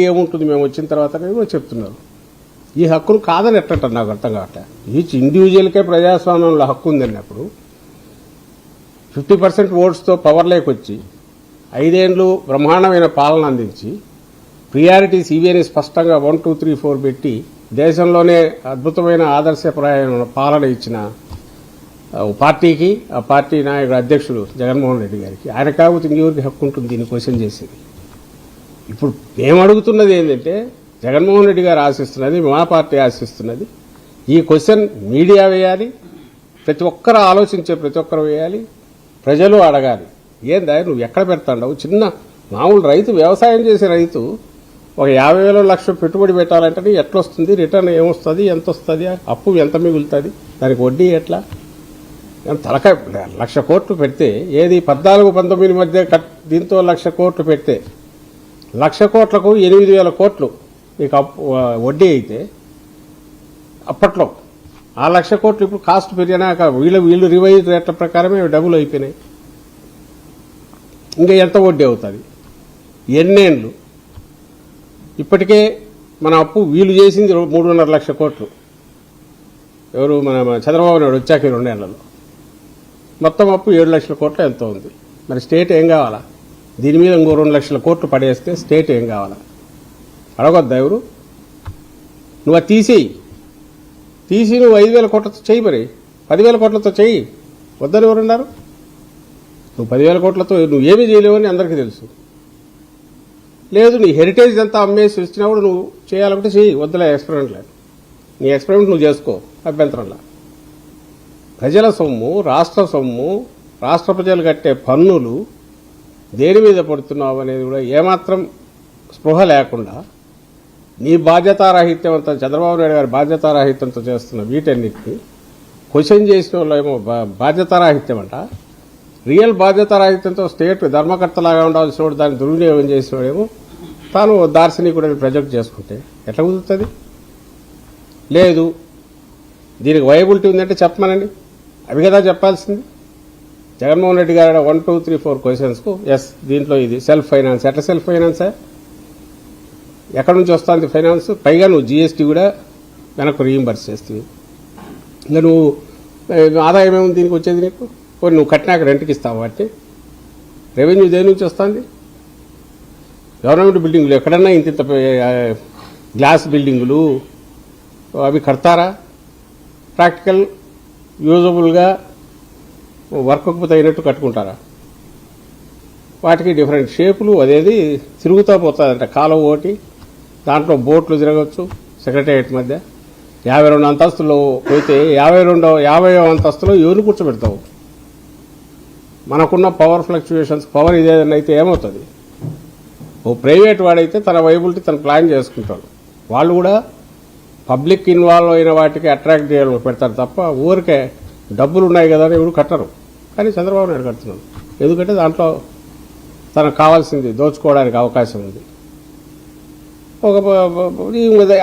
ఏముంటుంది మేము వచ్చిన తర్వాత కూడా చెప్తున్నారు. ఈ హక్కును కాదని ఎట్లంటారు నాకు అర్థం కావట్లేదు. ఈచ్ ఇండివిజువల్కే ప్రజాస్వామ్యంలో హక్కు ఉందన్నప్పుడు 50% ఓట్స్తో పవర్లోకి వచ్చి 5 ఏళ్ళు బ్రహ్మాండమైన పాలన అందించి ప్రియారిటీస్ ఇవేని స్పష్టంగా 1, 2, 3, 4 పెట్టి దేశంలోనే అద్భుతమైన ఆదర్శప్రాయమైన పాలన ఇచ్చిన పార్టీకి ఆ పార్టీ నాయకుడు అధ్యక్షుడు జగన్మోహన్ రెడ్డి గారికి ఆయన కాకపోతే ఇంకెవరికి హక్కు ఉంటుంది దీన్ని క్వశ్చన్ చేసేది. ఇప్పుడు మేము అడుగుతున్నది ఏంటంటే జగన్మోహన్ రెడ్డి గారు ఆశిస్తున్నది, మా పార్టీ ఆశిస్తున్నది, ఈ క్వశ్చన్ మీడియా వేయాలి, ప్రతి ఒక్కరు ఆలోచించే ప్రతి ఒక్కరు వేయాలి, ప్రజలు అడగాలి. ఏందా నువ్వు ఎక్కడ పెడతాండవు? చిన్న మామూలు రైతు, వ్యవసాయం చేసే రైతు ఒక 50,000 లక్ష పెట్టుబడి పెట్టాలంటే ఎట్లొస్తుంది, రిటర్న్ ఏమొస్తుంది, ఎంత వస్తుంది, అప్పు ఎంత మిగులుతుంది, దానికి వడ్డీ ఎట్లా, తలకాయ 1,00,000 కోట్లు పెడితే ఏది 14-19 మధ్య దీంతో 1,00,000 కోట్లు పెడితే 1,00,000 కోట్లకు 8,000 కోట్లు మీకు వడ్డీ అయితే అప్పట్లో ఆ 1,00,000 కోట్లు ఇప్పుడు కాస్ట్ పెరిగినాక వీళ్ళు రివైజ్ రేట్ల ప్రకారమే డబుల్ అయిపోయినాయి. ఇంకా ఎంత వడ్డీ అవుతుంది? ఎన్నేళ్ళు? ఇప్పటికే మన అప్పు వీళ్ళు చేసింది 3.5 లక్షల కోట్లు. ఎవరు మన చంద్రబాబు నాయుడు వచ్చాక 2 ఏళ్లలో మొత్తం అప్పు 7 లక్షల కోట్లు ఎంతో ఉంది. మరి స్టేట్ ఏం కావాలా? దీని మీద ఇంకో 2 లక్షల కోట్లు పడేస్తే స్టేట్ ఏం కావాలా? అడగొద్దా ఎవరు? నువ్వు అది తీసి నువ్వు 5,000 కోట్లతో చెయ్యి, మరి 10,000 కోట్లతో చెయ్యి. వద్దని ఎవరున్నారు? నువ్వు 10,000 కోట్లతో నువ్వేమీ చేయలేవని అందరికీ తెలుసు. లేదు నీ హెరిటేజ్ అంతా అమ్మేసి వచ్చినప్పుడు నువ్వు చేయాలంటే చెయ్యి, వద్దులే ఎక్స్పెరిమెంట్ లేదు. నీ ఎక్స్పెరిమెంట్ నువ్వు చేసుకో, అభ్యంతరంలా. ప్రజల సొమ్ము, రాష్ట్ర సొమ్ము, రాష్ట్ర ప్రజలు కట్టే పన్నులు దేని మీద పడుతున్నావు అనేది కూడా ఏమాత్రం స్పృహ లేకుండా నీ బాధ్యతారాహిత్యంతో, చంద్రబాబు నాయుడు గారి బాధ్యతారాహిత్యంతో చేస్తున్న వీటన్నిటిని క్వశ్చన్ చేసిన వాళ్ళు ఏమో బాధ్యతారాహిత్యం అంట. రియల్ బాధ్యతారాహిత్యంతో స్టేట్ ధర్మకర్తలాగా ఉండాల్సిన వాడు దాన్ని దుర్వినియోగం చేసినవాడేమో తాను దార్శనికుడని ప్రొజెక్ట్ చేసుకుంటే ఎట్లా కుదురుతుంది? లేదు దీనికి వైబిలిటీ ఉందంటే చెప్పమనండి, అవి కదా చెప్పాల్సింది. జగన్మోహన్ రెడ్డి గారు 1, 2, 3, 4 క్వశ్చన్స్కు ఎస్ దీంట్లో ఇది సెల్ఫ్ ఫైనాన్స్. ఎట్లా సెల్ఫ్ ఫైనాన్సా? ఎక్కడి నుంచి వస్తుంది ఫైనాన్స్? పైగా నువ్వు జీఎస్టీ కూడా వెనక్కు రీయింబర్స్ చేస్తుంది. ఇంకా నువ్వు ఆదాయం ఏముంది దీనికి వచ్చేది? నీకు నువ్వు కట్టినాక రెంట్కి ఇస్తావు. వాటి రెవెన్యూ దేని నుంచి వస్తుంది? గవర్నమెంట్ బిల్డింగులు ఎక్కడన్నా ఇంత గ్లాస్ బిల్డింగులు అవి కడతారా? ప్రాక్టికల్ యూజబుల్గా వర్క్కు తగినట్టు కట్టుకుంటారా? వాటికి డిఫరెంట్ షేపులు, అదేది తిరుగుతూ పోతుందంట. కాలువ ఓటి, దాంట్లో బోట్లు తిరగచ్చు. సెక్రటేరియట్ మధ్య 52 అంతస్తులో పోతే 50వ అంతస్తులో ఎవరు కూర్చోబెడతావు? మనకున్న పవర్ ఫ్లక్చుయేషన్స్, పవర్ ఇదేదన్నా అయితే ఏమవుతుంది? ఓ ప్రైవేట్ వాడైతే తన వైబిలిటీ తను ప్లాన్ చేసుకుంటాడు. వాళ్ళు కూడా పబ్లిక్ ఇన్వాల్వ్ అయిన వాటికి అట్రాక్ట్ చేయాలని పెడతారు తప్ప ఊరికే డబ్బులు ఉన్నాయి కదా అని ఎవరు కట్టరు. కానీ చంద్రబాబు నాయుడు కడుతున్నాడు. ఎందుకంటే దాంట్లో తనకు కావాల్సింది దోచుకోవడానికి అవకాశం ఉంది.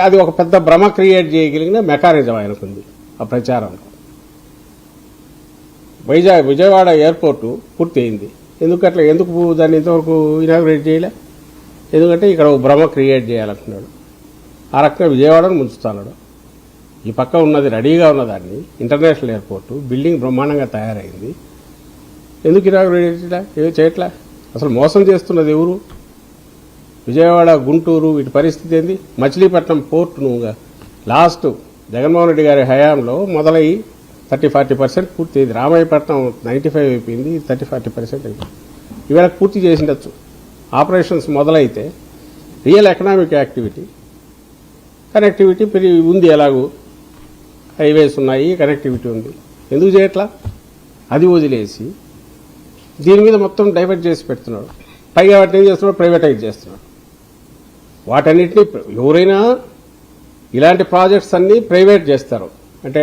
అది ఒక పెద్ద భ్రమ క్రియేట్ చేయగలిగిన మెకానిజం ఆయనకుంది ఆ ప్రచారంలో. విజయవాడ ఎయిర్పోర్టు పూర్తి అయింది. ఎందుకు దాన్ని ఇంతవరకు ఇనాగ్రేట్ చేయలే? ఎందుకంటే ఇక్కడ ఒక భ్రమ క్రియేట్ చేయాలంటున్నాడు. ఆ రకంగా విజయవాడను ముంచుతున్నాడు. ఈ పక్క ఉన్నది రెడీగా ఉన్నదాన్ని ఇంటర్నేషనల్ ఎయిర్పోర్టు బిల్డింగ్ బ్రహ్మాండంగా తయారైంది. ఎందుకు ఇనాగ్రేట్ చేయట్లా? అసలు మోసం చేస్తున్నది ఎవరు? విజయవాడ, గుంటూరు వీటి పరిస్థితి ఏంది? మచిలీపట్నం పోర్టు నువ్వుగా లాస్ట్ జగన్మోహన్ రెడ్డి గారి హయాంలో మొదలయ్యి 30-40% పూర్తి అయింది. రామాయపట్నం 95 అయిపోయింది, 30-40% అయిపోయింది. ఇవాళ పూర్తి చేసిండొచ్చు. ఆపరేషన్స్ మొదలైతే రియల్ ఎకనామిక్ యాక్టివిటీ, కనెక్టివిటీ ఉంది. ఎలాగూ హైవేస్ ఉన్నాయి, కనెక్టివిటీ ఉంది. ఎందుకు చేయట్లా? అది వదిలేసి దీని మీద మొత్తం డైవర్ట్ చేసి పెడుతున్నాడు. పైగా వాటిని ఏం చేస్తున్నాడు? ప్రైవేటైజ్ చేస్తున్నాడు. వాటన్నిటినీ ఎవరైనా ఇలాంటి ప్రాజెక్ట్స్ అన్నీ ప్రైవేట్ చేస్తారు. అంటే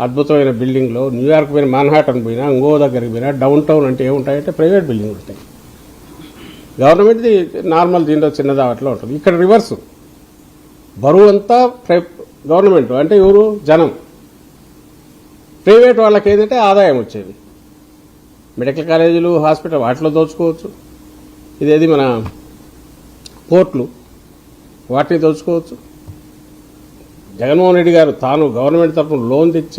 అద్భుతమైన బిల్డింగ్లో న్యూయార్క్ పోయినా, మాన్హాటన్ పోయినా, ఇంకో దగ్గరికి పోయినా, డౌన్ టౌన్ అంటే ఏముంటాయంటే ప్రైవేట్ బిల్డింగ్లు ఉంటాయి. గవర్నమెంట్ది నార్మల్ దీంట్లో చిన్నదావట్లో ఉంటుంది. ఇక్కడ రివర్సు, బరువు అంతా గవర్నమెంట్ అంటే ఎవరు? జనం. ప్రైవేట్ వాళ్ళకి ఏంటంటే ఆదాయం వచ్చేది. మెడికల్ కాలేజీలు, హాస్పిటల్ వాటిలో దోచుకోవచ్చు. ఇదేది మన పోర్ట్లు వాటిని దోచుకోవచ్చు. జగన్మోహన్ రెడ్డి గారు తాను గవర్నమెంట్ తరఫున లోన్ తెచ్చి